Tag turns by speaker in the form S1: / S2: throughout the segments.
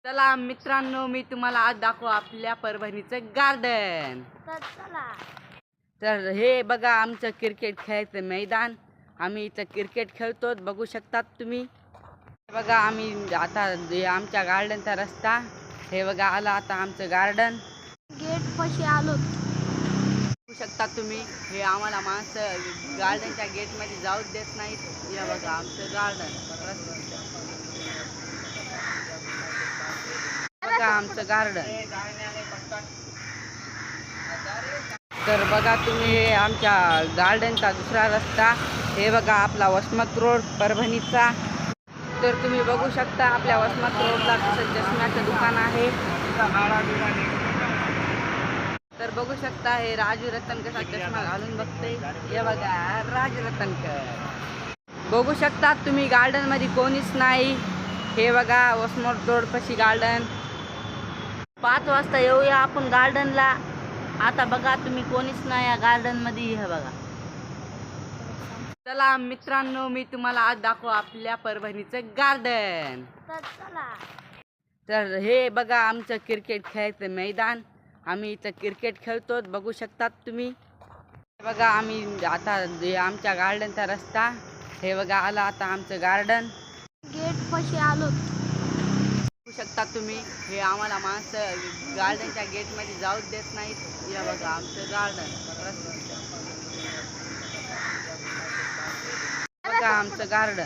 S1: चला मित्रांनो, मी तुम्हाला आज दाखवू आपल्या परभणीचं गार्डन. तर हे बघा आमचं क्रिकेट खेळायचं मैदान. आम्ही इथं क्रिकेट खेळतो, बघू शकतात तुम्ही. हे बघा आम्ही आता आमच्या गार्डनचा रस्ता. हे बघा आला आता आमचं गार्डन.
S2: गेट पाशी आलो.
S1: बघू शकता तुम्ही, हे आम्हाला माणसं गार्डनच्या गेटमध्ये जाऊच देत नाहीत. हे बघा आमचं गार्डन. बघा आमचं गार्डन. तर बघा तुम्ही, हे आमच्या गार्डनचा दुसरा रस्ता. हे बघा आपला वसमत रोड परभणीचा. तर तुम्ही बघू शकता आपल्या वसमत रोडला कसं चष्म्याचं दुकान आहे. तर बघू शकता हे राजू रतनकर चष्मा घालून बघते. हे बघा राजू रतनकर. बघू शकता तुम्ही, गार्डन मध्ये कोणीच नाही. हे बघा वसमत रोड पाशी गार्डन. 5 वाजता येऊया आपण गार्डनला. आता बघा तुम्ही, कोणीच नाही या गार्डन मध्ये. हे बघा. चला मित्रांनो, मी तुम्हाला आज दाखवू आपल्या परभणीचं गार्डन. तर हे बघा आमचं क्रिकेट खेळायचं मैदान. आम्ही इथं क्रिकेट खेळतो, बघू शकतात तुम्ही. हे बघा आम्ही आता आमच्या गार्डनचा रस्ता. हे बघा आला आता आमचं गार्डन.
S2: गेट पाशी आलो.
S1: बघू शकता तुम्ही, हे आम्हाला माणसं गार्डनच्या गेटमध्ये जाऊच देत नाहीत. हे बघा आमचं गार्डन. बघा आमचं गार्डन.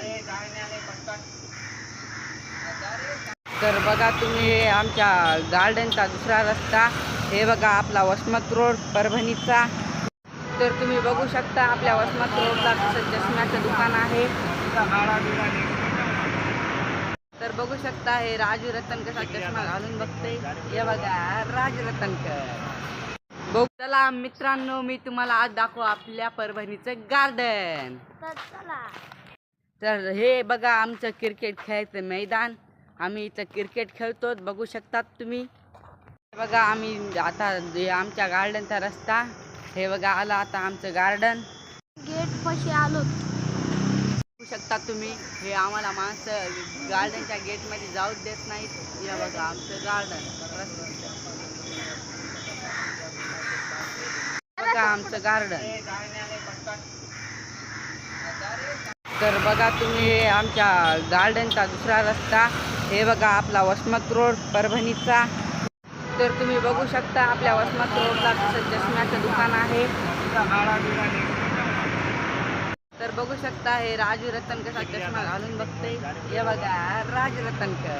S1: तर बघा तुम्ही, हे आमच्या गार्डनचा दुसरा रस्ता. हे बघा आपला वसमत रोड परभणीचा. तर तुम्ही बघू शकता आपल्या वसमत रोडला कसं चष्म्याचं दुकान आहे. तर बघू शकता हे राजू रतनकर चष्मा घालून बघते. हे बघा राजू रतनकर. बघू. चला मित्रांनो, मी तुम्हाला आज दाखवू आपल्या परभणीचं गार्डन. तर हे बघा आमचं क्रिकेट खेळायचं मैदान. आम्ही इथं क्रिकेट खेळतो, बघू शकतात तुम्ही. हे बघा आम्ही आता आमच्या गार्डनचा रस्ता. हे बघा आला आता आमचं गार्डन.
S2: गेट पाशी आलो.
S1: बघू शकता तुम्ही, हे आम्हाला माणसं गार्डनच्या गेटमध्ये जाऊच देत नाहीत. हे बघा आमचं गार्डन. बघा आमचं गार्डन. तर बघा तुम्ही, हे आमच्या गार्डनचा दुसरा रस्ता. हे बघा आपला वसमत रोड परभणीचा. तर तुम्ही बघू शकता आपल्या वसमत रोडला कसं चष्म्याचं दुकान आहे. तर बघू शकता हे राजू रतनकर चष्मा घालून बघते. हे बघा राजू रतनकर.